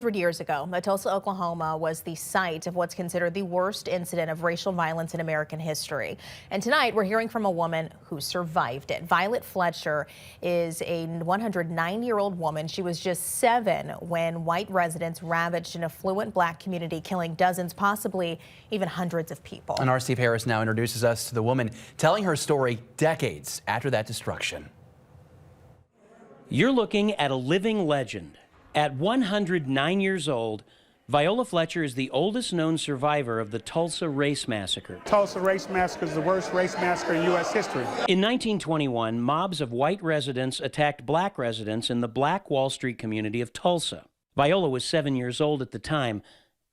Years ago, Tulsa, Oklahoma was the site of what's considered the worst incident of racial violence in American history. And tonight we're hearing from a woman who survived it. Violet Fletcher is a 109-year-old woman. She was just 7 when white residents ravaged an affluent black community, killing dozens, possibly even hundreds of people. And our Steve Harris now introduces us to the woman telling her story decades after that destruction. You're looking at a living legend. At 109 years old, Viola Fletcher is the oldest known survivor of the Tulsa Race Massacre. Tulsa Race Massacre is the worst race massacre in U.S. history. In 1921, mobs of white residents attacked black residents in the Black Wall Street community of Tulsa. Viola was 7 years old at the time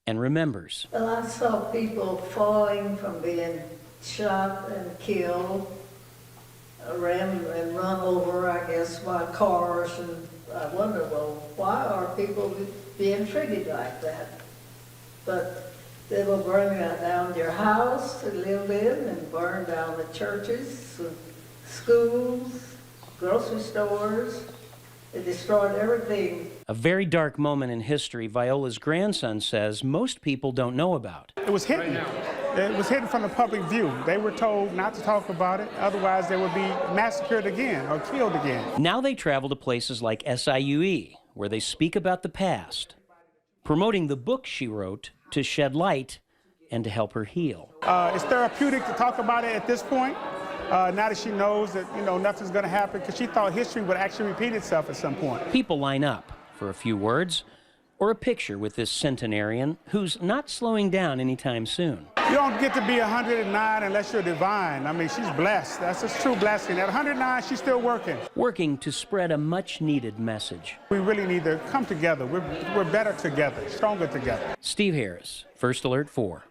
and remembers. Well, I saw people falling from being shot and killed, ran and run over, I guess, by cars, and I wonder, well, why are people being treated like that? But they will burn down your house to live in and burn down the churches, schools, grocery stores. It destroyed everything. A very dark moment in history Viola's grandson says most people don't know about. It was hidden. It was hidden from the public view. They were told not to talk about it, otherwise they would be massacred again or killed again. Now they travel to places like SIUE, where they speak about the past, promoting the book she wrote to shed light and to help her heal. It's therapeutic to talk about it at this point, now that she knows that, nothing's going to happen, because she thought history would actually repeat itself at some point. People line up for a few words or a picture with this centenarian who's not slowing down anytime soon. You don't get to be 109 unless you're divine. I mean, she's blessed. That's a true blessing. At 109, she's still working. Working to spread a much-needed message. We really need to come together. We're better together, stronger together. Steve Harris, First Alert 4.